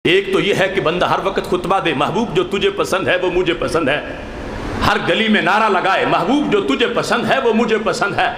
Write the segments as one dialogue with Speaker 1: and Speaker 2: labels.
Speaker 1: ایک تو یہ ہے کہ بندہ ہر وقت خطبہ دے، محبوب جو تجھے پسند ہے وہ مجھے پسند ہے، ہر گلی میں نعرہ لگائے، محبوب جو تجھے پسند ہے وہ مجھے پسند ہے،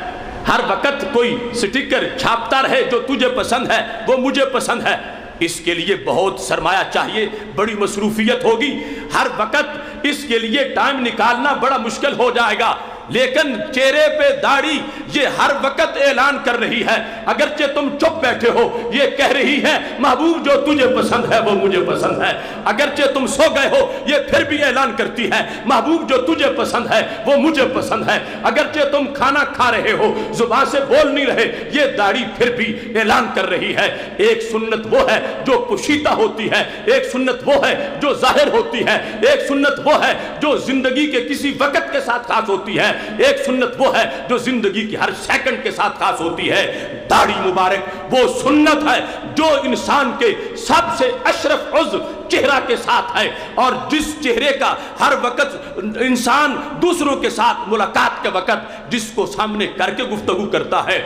Speaker 1: ہر وقت کوئی سٹیکر چھاپتا رہے جو تجھے پسند ہے وہ مجھے پسند ہے۔ اس کے لیے بہت سرمایہ چاہیے، بڑی مصروفیت ہوگی، ہر وقت اس کے لیے ٹائم نکالنا بڑا مشکل ہو جائے گا، لیکن چہرے پہ داڑھی یہ ہر وقت اعلان کر رہی ہے، اگرچہ تم چپ بیٹھے ہو یہ کہہ رہی ہے محبوب جو تجھے پسند ہے وہ مجھے پسند ہے، اگرچہ تم سو گئے ہو یہ پھر بھی اعلان کرتی ہے محبوب جو تجھے پسند ہے وہ مجھے پسند ہے، اگرچہ تم کھانا کھا رہے ہو زبان سے بول نہیں رہے یہ داڑھی پھر بھی اعلان کر رہی ہے۔ ایک سنت وہ ہے جو پوشیدہ ہوتی ہے، ایک سنت وہ ہے جو ظاہر ہوتی ہے، ایک سنت وہ ہے جو زندگی کے کسی وقت کے ساتھ خاص ہوتی ہے، ایک سنت وہ ہے جو زندگی کی ہر سیکنڈ کے ساتھ خاص ہوتی ہے۔ داڑھی مبارک وہ سنت ہے جو انسان کے سب سے اشرف عضو چہرہ کے ساتھ ہے، اور جس چہرے کا ہر وقت انسان دوسروں کے ساتھ ملاقات کے وقت جس کو سامنے کر کے گفتگو کرتا ہے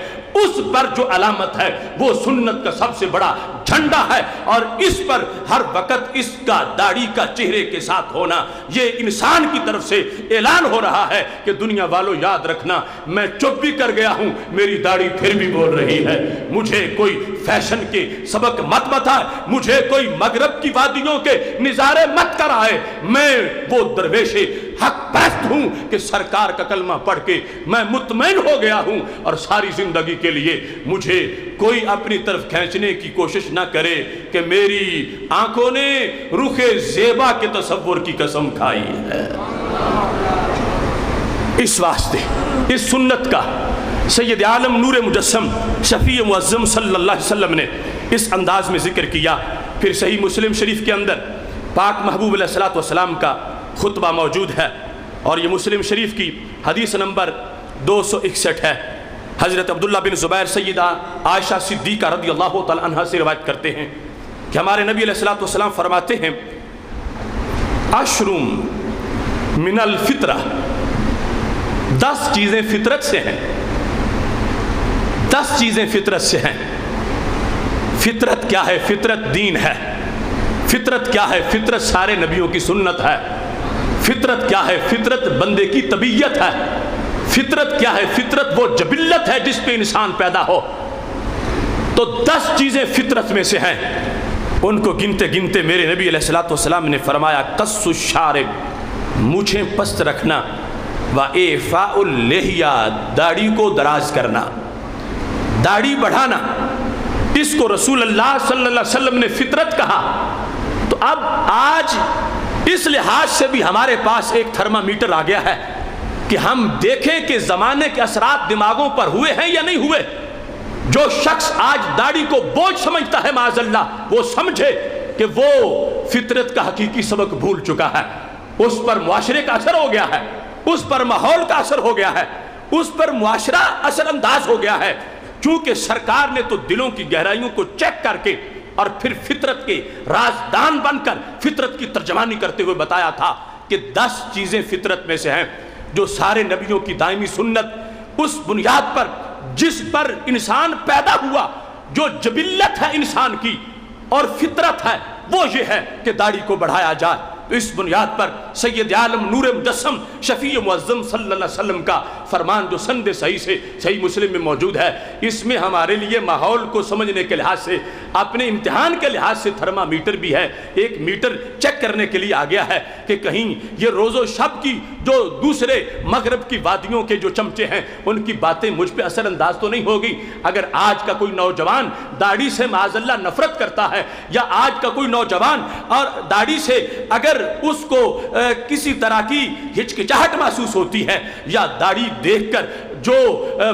Speaker 1: اس پر جو علامت ہے وہ سنت کا سب سے بڑا جھنڈا ہے، اور اس پر ہر وقت اس کا داڑھی کا چہرے کے ساتھ ہونا یہ انسان کی طرف سے اعلان ہو رہا ہے کہ دنیا والوں یاد رکھنا میں چپ بھی کر گیا ہوں میری داڑھی پھر بھی بول رہی ہے، مجھے کوئی فیشن کے سبق مت بتائے، مجھے کوئی مغرب کی وادیوں کے نظارے مت کرائے، میں وہ درویش حق پرست ہوں کہ سرکار کا کلمہ پڑھ کے میں مطمئن ہو گیا ہوں، اور ساری زندگی کے لیے مجھے کوئی اپنی طرف کھینچنے کی کوشش نہ کرے کہ میری آنکھوں نے رخ زیبا کے تصور کی قسم کھائی ہے۔ اس واسطے اس سنت کا سید عالم نور مجسم شفیع معظم صلی اللہ علیہ وسلم نے اس انداز میں ذکر کیا۔ پھر صحیح مسلم شریف کے اندر پاک محبوب علیہ السلام کا خطبہ موجود ہے، اور یہ مسلم شریف کی حدیث نمبر 261 ہے۔ حضرت عبداللہ بن زبیر سیدہ عائشہ صدیقہ رضی اللہ تعالی عنہ سے روایت کرتے ہیں کہ ہمارے نبی علیہ السلام فرماتے ہیں عشرم من الفطرہ، 10 چیزیں فطرت سے ہیں، 10 چیزیں فطرت سے ہیں۔ فطرت کیا ہے؟ فطرت دین ہے۔ فطرت کیا ہے؟ فطرت سارے نبیوں کی سنت ہے۔ فطرت کیا ہے؟ فطرت بندے کی طبیعت ہے۔ فطرت کیا ہے؟ فطرت وہ جبلت ہے جس پہ انسان پیدا ہو۔ تو 10 چیزیں فطرت میں سے ہیں، ان کو گنتے گنتے میرے نبی علیہ السلام نے فرمایا قص الشارب، مونچھیں پست رکھنا، وَإِعْفَاءُ اللِّحْيَةِ، داڑھی کو دراز کرنا، داڑھی بڑھانا، اس کو رسول اللہ صلی اللہ علیہ وسلم نے فطرت کہا۔ تو اب آج اس لحاظ سے بھی ہمارے پاس ایک تھرمامیٹر آ گیا ہے کہ ہم دیکھیں کہ زمانے کے اثرات دماغوں پر ہوئے ہیں یا نہیں ہوئے۔ جو شخص آج داڑھی کو بوجھ سمجھتا ہے معاذ اللہ، وہ سمجھے کہ وہ فطرت کا حقیقی سبق بھول چکا ہے، اس پر معاشرے کا اثر ہو گیا ہے، اس پر ماحول کا اثر ہو گیا ہے، اس پر معاشرہ اثر انداز ہو گیا ہے، چونکہ سرکار نے تو دلوں کی گہرائیوں کو چیک کر کے اور پھر فطرت کے رازدان بن کر فطرت کی ترجمانی کرتے ہوئے بتایا تھا کہ 10 چیزیں فطرت میں سے ہیں جو سارے نبیوں کی دائمی سنت، اس بنیاد پر جس پر انسان پیدا ہوا، جو جبلت ہے انسان کی اور فطرت ہے، وہ یہ ہے کہ داڑھی کو بڑھایا جائے۔ اس بنیاد پر سید عالم نور مجسم شفیع معظم صلی اللہ علیہ وسلم کا فرمان جو سند صحیح سے صحیح مسلم میں موجود ہے، اس میں ہمارے لیے ماحول کو سمجھنے کے لحاظ سے، اپنے امتحان کے لحاظ سے تھرمامیٹر بھی ہے، ایک میٹر چیک کرنے کے لیے آ گیا ہے کہ کہیں یہ روز و شب کی جو دوسرے مغرب کی وادیوں کے جو چمچے ہیں ان کی باتیں مجھ پہ اثر انداز تو نہیں ہوگی۔ اگر آج کا کوئی نوجوان داڑھی سے معاذ اللہ نفرت کرتا ہے، یا آج کا کوئی نوجوان اور داڑھی سے اگر اس کو کسی طرح کی ہچکچاہٹ محسوس ہوتی ہے، یا داڑھی دیکھ کر جو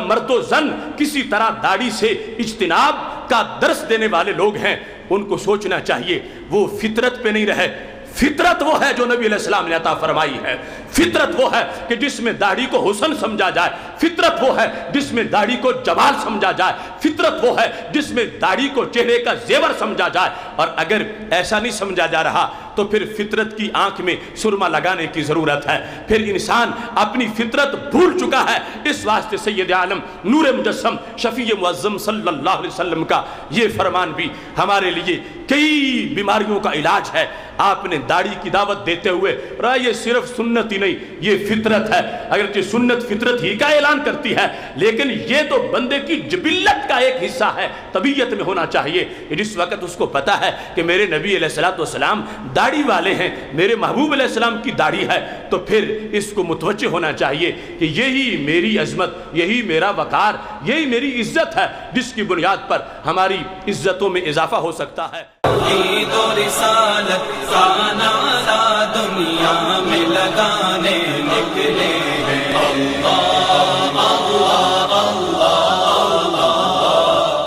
Speaker 1: مرد و زن کسی طرح داڑھی سے اجتناب کا درس دینے والے لوگ ہیں، ان کو سوچنا چاہیے وہ فطرت پہ نہیں رہے۔ فطرت وہ ہے جو نبی علیہ السلام نے عطا فرمائی ہے، فطرت وہ ہے کہ جس میں داڑھی کو حسن سمجھا جائے، فطرت وہ ہے جس میں داڑھی کو جمال سمجھا جائے، فطرت وہ ہے جس میں داڑھی کو چہرے کا زیور سمجھا جائے، اور اگر ایسا نہیں سمجھا جا رہا تو تو پھر فطرت کی آنکھ میں سرما لگانے کی ضرورت ہے۔ پھر انسان اپنی فطرت بھول چکا ہے۔ اس واسطے سید عالم نور مجسم شفیع معظم صلی اللہ علیہ وسلم کا یہ فرمان بھی ہمارے لیے کئی بیماریوں کا علاج ہے۔ آپ نے داڑھی کی دعوت دیتے ہوئے یہ صرف سنت ہی نہیں، یہ فطرت ہے۔ اگرچہ سنت فطرت ہی کا اعلان کرتی ہے، لیکن یہ تو بندے کی جبلت کا ایک حصہ ہے، طبیعت میں ہونا چاہیے۔ جس وقت اس کو پتا ہے کہ میرے نبی علیہ السلام داڑھی والے ہیں، میرے محبوب علیہ السلام کی داڑھی ہے، تو پھر اس کو متوجہ ہونا چاہیے کہ یہی میری عظمت، یہی میرا وقار، یہی میری عزت ہے، جس کی بنیاد پر ہماری عزتوں میں اضافہ ہو سکتا ہے۔
Speaker 2: عید و رسالت کا نعرہ دنیا